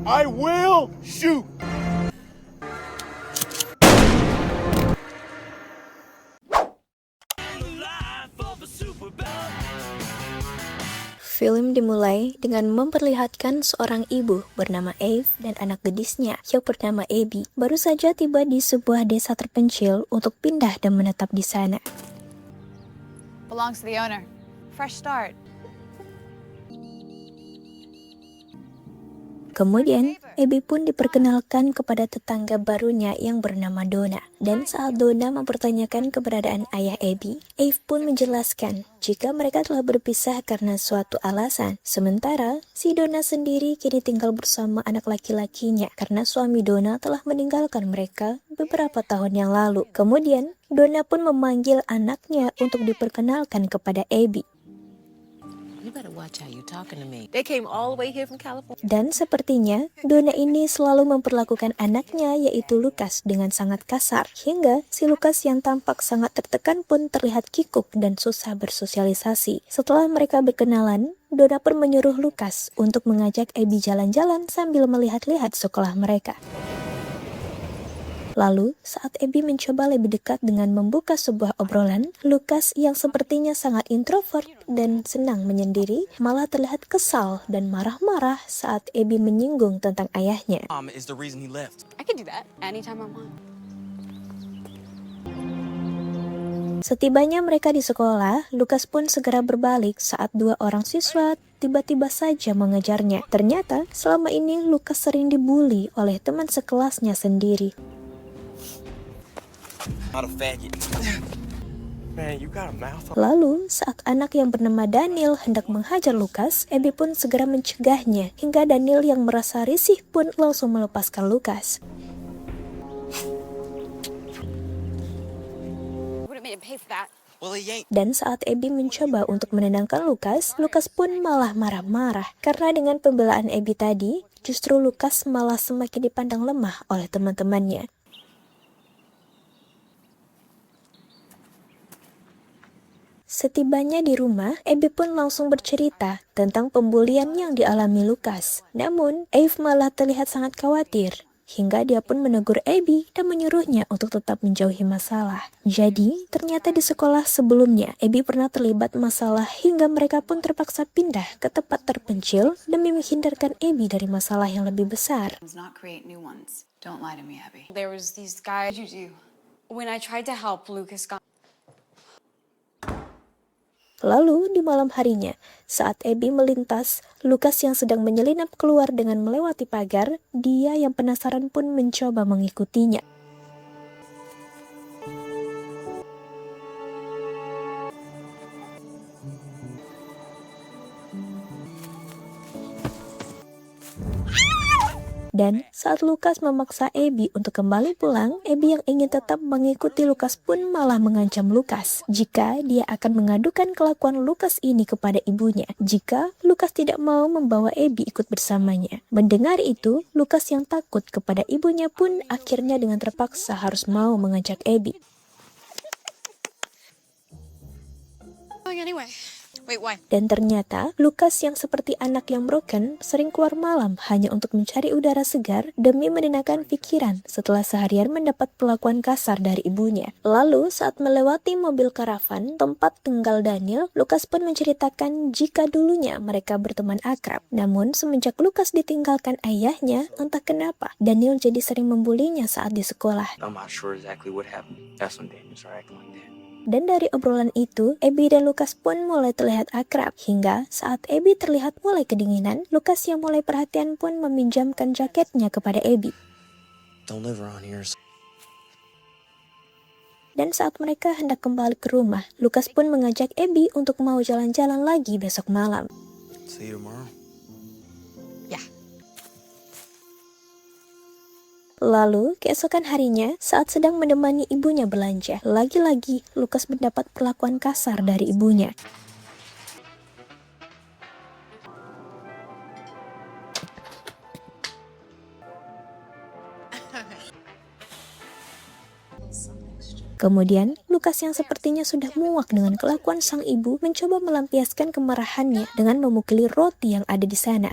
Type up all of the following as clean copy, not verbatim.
I will shoot. Film dimulai dengan memperlihatkan seorang ibu bernama Eve dan anak gadisnya yang bernama Abby baru saja tiba di sebuah desa terpencil untuk pindah dan menetap di sana. Belongs to the owner. Fresh start. Kemudian, Abby pun diperkenalkan kepada tetangga barunya yang bernama Donna. Dan saat Donna mempertanyakan keberadaan ayah Abby, Eve pun menjelaskan jika mereka telah berpisah karena suatu alasan. Sementara, si Donna sendiri kini tinggal bersama anak laki-lakinya karena suami Donna telah meninggalkan mereka beberapa tahun yang lalu. Kemudian, Donna pun memanggil anaknya untuk diperkenalkan kepada Abby. You better watch how you talking to me. They came all the way here from California. Dan sepertinya, Donna ini selalu memperlakukan anaknya yaitu Lucas dengan sangat kasar. Hingga si Lucas yang tampak sangat tertekan pun terlihat kikuk dan susah bersosialisasi. Setelah mereka berkenalan, Donna pun menyuruh Lucas untuk mengajak Abby jalan-jalan sambil melihat-lihat sekolah mereka. Lalu, saat Abby mencoba lebih dekat dengan membuka sebuah obrolan, Lucas yang sepertinya sangat introvert dan senang menyendiri, malah terlihat kesal dan marah-marah saat Abby menyinggung tentang ayahnya. Is the reason he left. I can do that anytime I want. Setibanya mereka di sekolah, Lucas pun segera berbalik saat dua orang siswa tiba-tiba saja mengejarnya. Ternyata, selama ini Lucas sering dibully oleh teman sekelasnya sendiri. Not a faggot. Man, you got a mouth. Lalu, saat anak yang bernama Daniel hendak menghajar Lucas, Abby pun segera mencegahnya, hingga Daniel yang merasa risih pun langsung melepaskan Lucas. Wouldn't make him pay for that. Well, he ain't. Dan saat Abby mencoba untuk menenangkan Lucas, Lucas pun malah marah-marah. Karena dengan pembelaan Abby tadi, justru Lucas malah semakin dipandang lemah oleh teman-temannya. Setibanya di rumah, Abby pun langsung bercerita tentang pembulian yang dialami Lucas. Namun, Eve malah terlihat sangat khawatir, hingga dia pun menegur Abby dan menyuruhnya untuk tetap menjauhi masalah. Jadi, ternyata di sekolah sebelumnya, Abby pernah terlibat masalah hingga mereka pun terpaksa pindah ke tempat terpencil demi menghindarkan Abby dari masalah yang lebih besar. Not create new ones. Don't lie to me, Abby. There was these guys. What did you do? When I tried to help, Lucas got. Lalu di malam harinya, saat Abby melintas, Lucas yang sedang menyelinap keluar dengan melewati pagar, dia yang penasaran pun mencoba mengikutinya. Dan saat Lucas memaksa Abby untuk kembali pulang, Abby yang ingin tetap mengikuti Lucas pun malah mengancam Lucas jika dia akan mengadukan kelakuan Lucas ini kepada ibunya jika Lucas tidak mau membawa Abby ikut bersamanya. Mendengar itu, Lucas yang takut kepada ibunya pun akhirnya dengan terpaksa harus mau mengajak Abby. Going anyway. Wait, why? Dan ternyata, Lucas yang seperti anak yang broken sering keluar malam hanya untuk mencari udara segar demi menenangkan pikiran setelah seharian mendapat perlakuan kasar dari ibunya. Lalu, saat melewati mobil karavan tempat tinggal Daniel, Lucas pun menceritakan jika dulunya mereka berteman akrab. Namun, semenjak Lucas ditinggalkan ayahnya, entah kenapa, Daniel jadi sering membulinya saat di sekolah. I'm not sure exactly what happened. That's when Daniel started acting like that. Dan dari obrolan itu, Abby dan Lucas pun mulai terlihat akrab. Hingga saat Abby terlihat mulai kedinginan, Lucas yang mulai perhatian pun meminjamkan jaketnya kepada Abby. Don't live around here. Dan saat mereka hendak kembali ke rumah, Lucas pun mengajak Abby untuk mau jalan-jalan lagi besok malam. See you tomorrow. Lalu, keesokan harinya, saat sedang menemani ibunya belanja, lagi-lagi Lucas mendapat perlakuan kasar dari ibunya. Kemudian, Lucas yang sepertinya sudah muak dengan kelakuan sang ibu mencoba melampiaskan kemarahannya dengan memukuli roti yang ada di sana.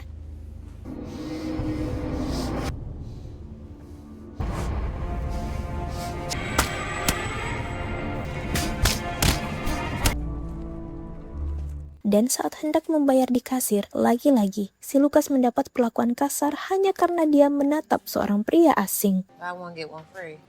Dan saat hendak membayar di kasir, lagi-lagi si Lucas mendapat perlakuan kasar hanya karena dia menatap seorang pria asing. Buy one, get one free.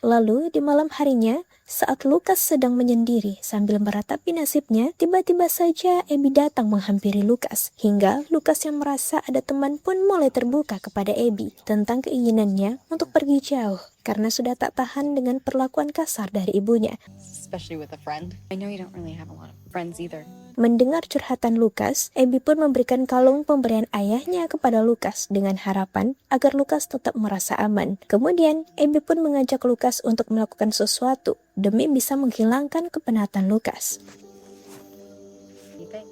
Lalu di malam harinya, saat Lucas sedang menyendiri sambil meratapi nasibnya, tiba-tiba saja Abby datang menghampiri Lucas. Hingga Lucas yang merasa ada teman pun mulai terbuka kepada Abby tentang keinginannya untuk pergi jauh karena sudah tak tahan dengan perlakuan kasar dari ibunya. Especially with a friend. I know you don't really have a lot of friends either. Mendengar curhatan Lucas, Abby pun memberikan kalung pemberian ayahnya kepada Lucas dengan harapan agar Lucas tetap merasa aman. Kemudian, Abby pun mengajak Lucas untuk melakukan sesuatu demi bisa menghilangkan kepenatan Lucas. You think?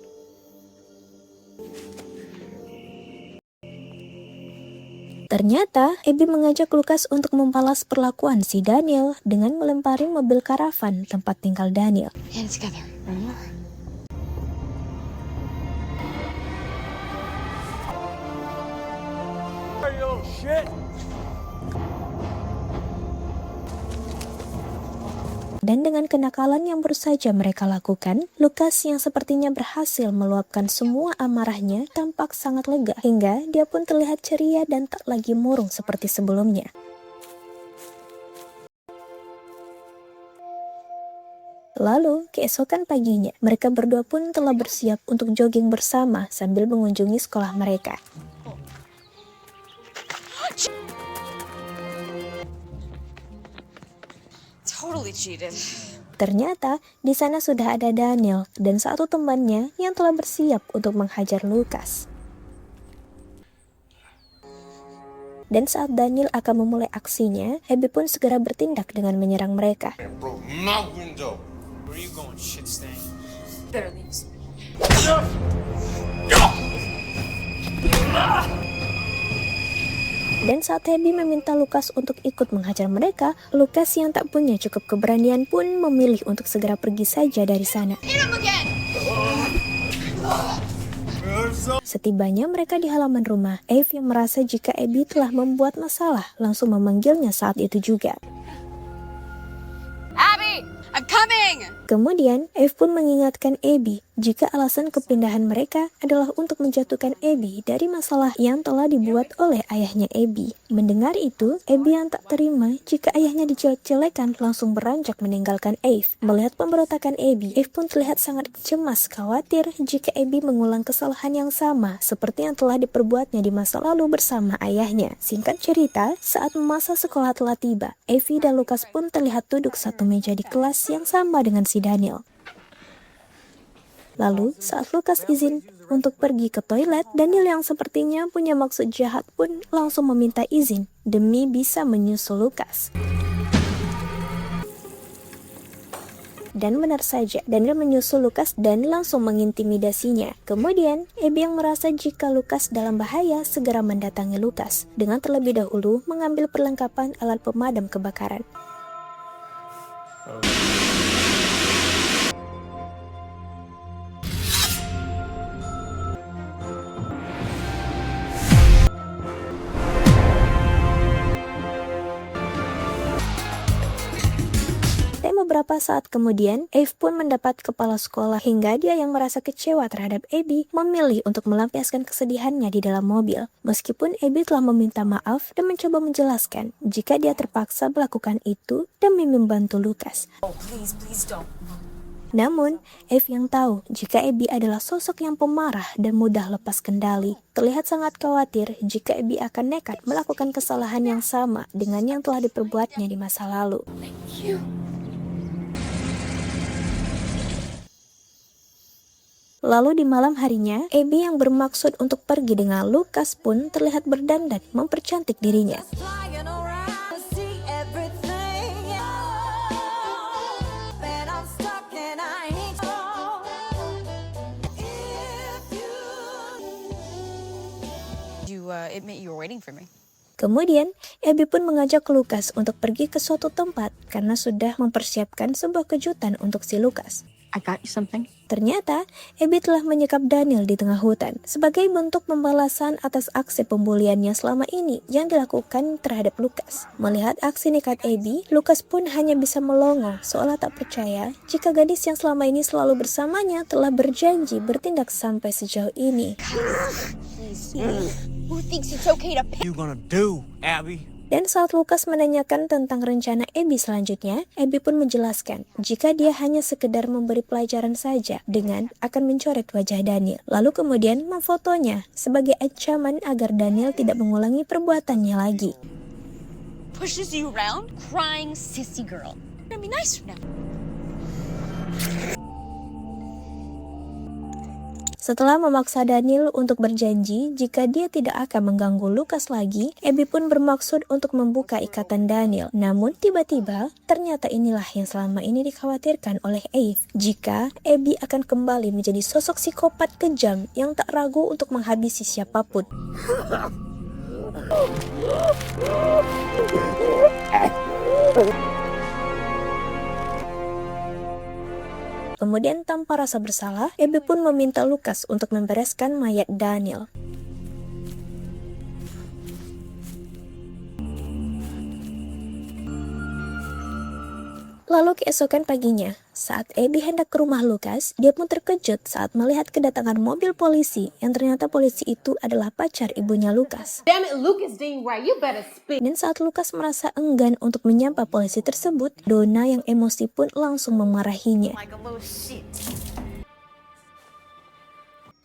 Ternyata, Abby mengajak Lucas untuk membalas perlakuan si Daniel dengan melempari mobil karavan tempat tinggal Daniel. Hands together. Hey, yo, shit. Dan dengan kenakalan yang baru saja mereka lakukan, Lucas yang sepertinya berhasil meluapkan semua amarahnya tampak sangat lega, hingga dia pun terlihat ceria dan tak lagi murung seperti sebelumnya. Lalu, keesokan paginya, mereka berdua pun telah bersiap untuk jogging bersama sambil mengunjungi sekolah mereka. Totally cheated. Ternyata, di sana sudah ada Daniel dan satu temannya yang telah bersiap untuk menghajar Lucas. Dan saat Daniel akan memulai aksinya, Abby pun segera bertindak dengan menyerang mereka. Bro, my window. Where you going, shit stain? Better leave. Dan saat Abby meminta Lucas untuk ikut menghajar mereka, Lucas yang tak punya cukup keberanian pun memilih untuk segera pergi saja dari sana. Setibanya mereka di halaman rumah, Eve yang merasa jika Abby telah membuat masalah langsung memanggilnya saat itu juga. Abby, I'm coming! Kemudian, Eve pun mengingatkan Abby jika alasan kepindahan mereka adalah untuk menjatuhkan Abby dari masalah yang telah dibuat oleh ayahnya Abby. Mendengar itu, Abby yang tak terima jika ayahnya dijelek-jelekan langsung beranjak meninggalkan Eve. Melihat pemberontakan Abby, Eve pun terlihat sangat cemas khawatir jika Abby mengulang kesalahan yang sama seperti yang telah diperbuatnya di masa lalu bersama ayahnya. Singkat cerita, saat masa sekolah telah tiba, Evie dan Lucas pun terlihat duduk satu meja di kelas yang sama dengan si Daniel. Lalu, saat Lucas izin untuk pergi ke toilet, Daniel yang sepertinya punya maksud jahat pun langsung meminta izin demi bisa menyusul Lucas. Dan benar saja, Daniel menyusul Lucas dan langsung mengintimidasinya. Kemudian, Abby yang merasa jika Lucas dalam bahaya segera mendatangi Lucas dengan terlebih dahulu mengambil perlengkapan alat pemadam kebakaran. Beberapa saat kemudian, Eve pun mendapat kepala sekolah hingga dia yang merasa kecewa terhadap Abby memilih untuk melampiaskan kesedihannya di dalam mobil. Meskipun Abby telah meminta maaf dan mencoba menjelaskan jika dia terpaksa melakukan itu demi membantu Lucas. Oh, please don't. Namun, Eve yang tahu jika Abby adalah sosok yang pemarah dan mudah lepas kendali, terlihat sangat khawatir jika Abby akan nekat melakukan kesalahan yang sama dengan yang telah diperbuatnya di masa lalu. Lalu di malam harinya, Abby yang bermaksud untuk pergi dengan Lucas pun terlihat berdandan mempercantik dirinya. You admit you were waiting for me. Kemudian, Abby pun mengajak Lucas untuk pergi ke suatu tempat karena sudah mempersiapkan sebuah kejutan untuk si Lucas. I got you something. Ternyata, Abby telah menyekap Daniel di tengah hutan sebagai bentuk pembalasan atas aksi pembuliannya selama ini yang dilakukan terhadap Lucas. Melihat aksi nekat Abby, Lucas pun hanya bisa melongo seolah tak percaya jika gadis yang selama ini selalu bersamanya telah berjanji bertindak sampai sejauh ini. Who thinks it's okay to You gonna do, Abby? Dan saat Lucas menanyakan tentang rencana Abby selanjutnya, Abby pun menjelaskan jika dia hanya sekedar memberi pelajaran saja dengan akan mencoret wajah Daniel. Lalu kemudian memfotonya sebagai ancaman agar Daniel tidak mengulangi perbuatannya lagi. pushes you around, crying sissy girl? Gonna be nice now. Setelah memaksa Daniel untuk berjanji jika dia tidak akan mengganggu Lucas lagi, Abby pun bermaksud untuk membuka ikatan Daniel. Namun tiba-tiba, ternyata inilah yang selama ini dikhawatirkan oleh Eve. Jika Abby akan kembali menjadi sosok psikopat kejam yang tak ragu untuk menghabisi siapapun. Kemudian tanpa rasa bersalah, Abby pun meminta Lucas untuk membereskan mayat Daniel. Lalu keesokan paginya, saat Abby hendak ke rumah Lucas, dia pun terkejut saat melihat kedatangan mobil polisi yang ternyata polisi itu adalah pacar ibunya Lucas. Damn it, Lucas Dean Wright, you better speak. Dan saat Lucas merasa enggan untuk menyapa polisi tersebut, Donna yang emosi pun langsung memarahinya. Like a little shit.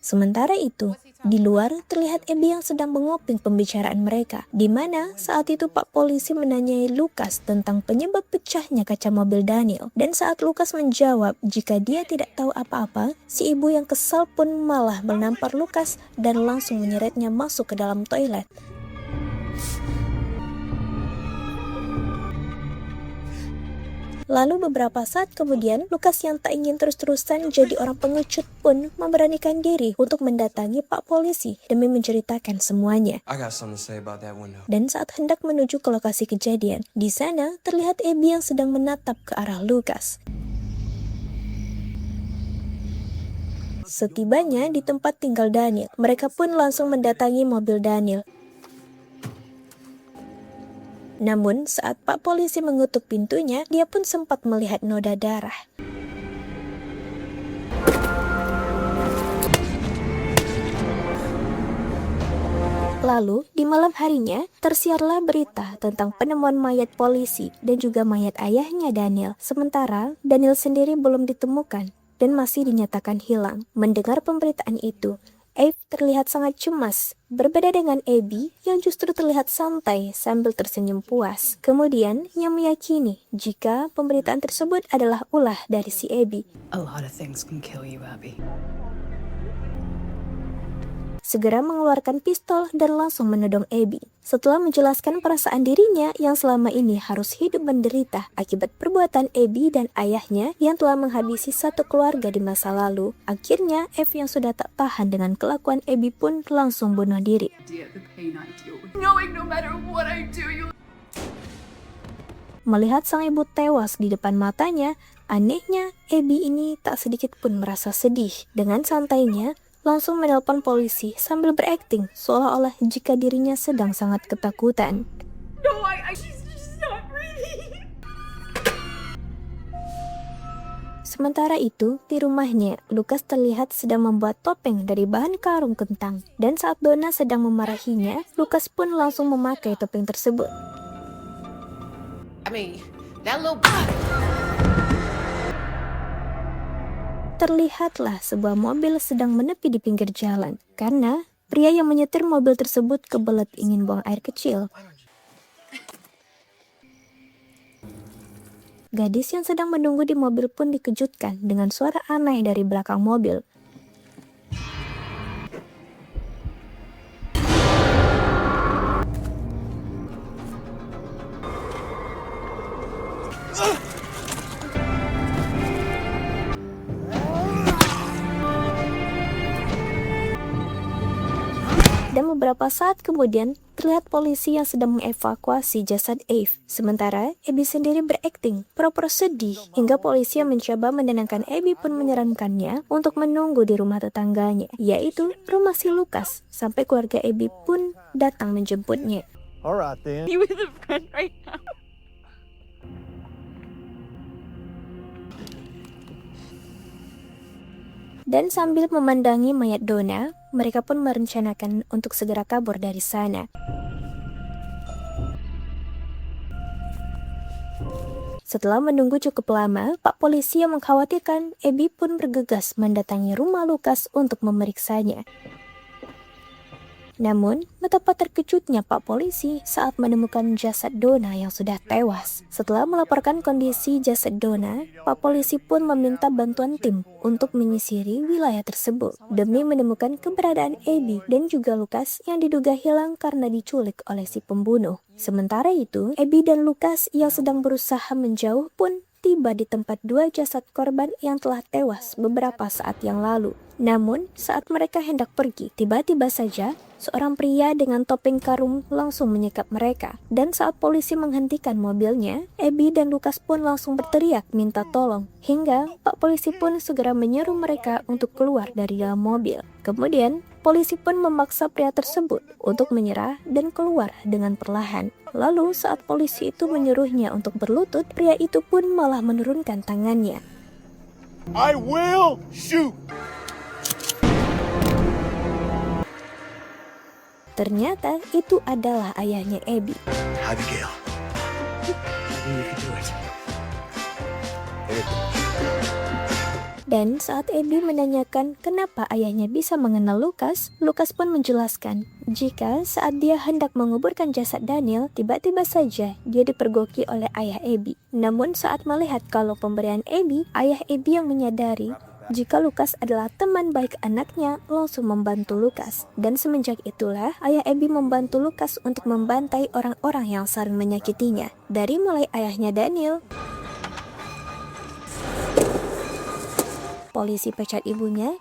Sementara itu, di luar terlihat Abby yang sedang menguping pembicaraan mereka, di mana saat itu Pak Polisi menanyai Lucas tentang penyebab pecahnya kaca mobil Daniel. Dan saat Lucas menjawab jika dia tidak tahu apa-apa, si ibu yang kesal pun malah menampar Lucas dan langsung menyeretnya masuk ke dalam toilet. Lalu beberapa saat kemudian, Lucas yang tak ingin terus-terusan jadi orang pengecut pun memberanikan diri untuk mendatangi Pak Polisi demi menceritakan semuanya. I got something to say about that window. Dan saat hendak menuju ke lokasi kejadian, di sana terlihat Abby yang sedang menatap ke arah Lucas. Setibanya di tempat tinggal Daniel, mereka pun langsung mendatangi mobil Daniel. Namun, saat Pak Polisi mengetuk pintunya, dia pun sempat melihat noda darah. Lalu, di malam harinya, tersiarlah berita tentang penemuan mayat polisi dan juga mayat ayahnya Daniel. Sementara, Daniel sendiri belum ditemukan dan masih dinyatakan hilang. Mendengar pemberitaan itu, Eve terlihat sangat cemas, berbeda dengan Abby yang justru terlihat santai sambil tersenyum puas. Kemudian, ia meyakini jika pemberitaan tersebut adalah ulah dari si Abby. A lot of things can kill you, Abby. Segera mengeluarkan pistol dan langsung menodong Abby. Setelah menjelaskan perasaan dirinya yang selama ini harus hidup menderita akibat perbuatan Abby dan ayahnya yang telah menghabisi satu keluarga di masa lalu. Akhirnya, Eve yang sudah tak tahan dengan kelakuan Abby pun langsung bunuh diri. Knowing no matter what I do, you. Melihat sang ibu tewas di depan matanya, anehnya Abby ini tak sedikit pun merasa sedih. Dengan santainya, langsung menelpon polisi sambil berakting seolah-olah jika dirinya sedang sangat ketakutan. No, she's not breathing. Sementara itu, di rumahnya, Lucas terlihat sedang membuat topeng dari bahan karung kentang. Dan saat Donna sedang memarahinya, Lucas pun langsung memakai topeng tersebut. I mean, that little... Terlihatlah sebuah mobil sedang menepi di pinggir jalan, karena pria yang menyetir mobil tersebut kebelet ingin buang air kecil. Gadis yang sedang menunggu di mobil pun dikejutkan dengan suara aneh dari belakang mobil. Dan beberapa saat kemudian, terlihat polisi yang sedang mengevakuasi jasad Eve. Sementara Abby sendiri berakting pura-pura sedih hingga polisi yang mencoba menenangkan Abby pun menyarankannya untuk menunggu di rumah tetangganya, yaitu rumah si Lucas, sampai keluarga Abby pun datang menjemputnya. Alright then. You with a friend right now? Dan sambil memandangi mayat Donna, mereka pun merencanakan untuk segera kabur dari sana. Setelah menunggu cukup lama, Pak Polisi yang mengkhawatirkan, Abby pun bergegas mendatangi rumah Lucas untuk memeriksanya. Namun, betapa terkejutnya Pak Polisi saat menemukan jasad Donna yang sudah tewas. Setelah melaporkan kondisi jasad Donna, Pak Polisi pun meminta bantuan tim untuk menyisiri wilayah tersebut demi menemukan keberadaan Abby dan juga Lucas yang diduga hilang karena diculik oleh si pembunuh. Sementara itu, Abby dan Lucas yang sedang berusaha menjauh pun tiba di tempat dua jasad korban yang telah tewas beberapa saat yang lalu. Namun, saat mereka hendak pergi, tiba-tiba saja seorang pria dengan topeng karung langsung menyekap mereka. Dan saat polisi menghentikan mobilnya, Abby dan Lucas pun langsung berteriak minta tolong. Hingga Pak Polisi pun segera menyeru mereka untuk keluar dari dalam mobil. Kemudian, polisi pun memaksa pria tersebut untuk menyerah dan keluar dengan perlahan. Lalu saat polisi itu menyuruhnya untuk berlutut, pria itu pun malah menurunkan tangannya. I will shoot. Ternyata itu adalah ayahnya Abby. Abigail. You can do it. Dan saat Abby menanyakan kenapa ayahnya bisa mengenal Lucas, Lucas pun menjelaskan jika saat dia hendak menguburkan jasad Daniel, tiba-tiba saja dia dipergoki oleh ayah Abby. Namun saat melihat kalau pemberian Abby, ayah Abby yang menyadari jika Lucas adalah teman baik anaknya, langsung membantu Lucas. Dan semenjak itulah, ayah Abby membantu Lucas untuk membantai orang-orang yang saling menyakitinya. Dari mulai ayahnya Daniel, polisi pecat ibunya,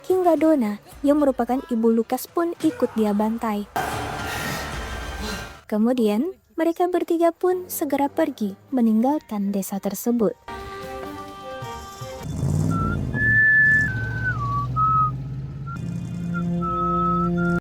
hingga Donna yang merupakan ibu Lucas pun ikut dia bantai. Kemudian, mereka bertiga pun segera pergi meninggalkan desa tersebut.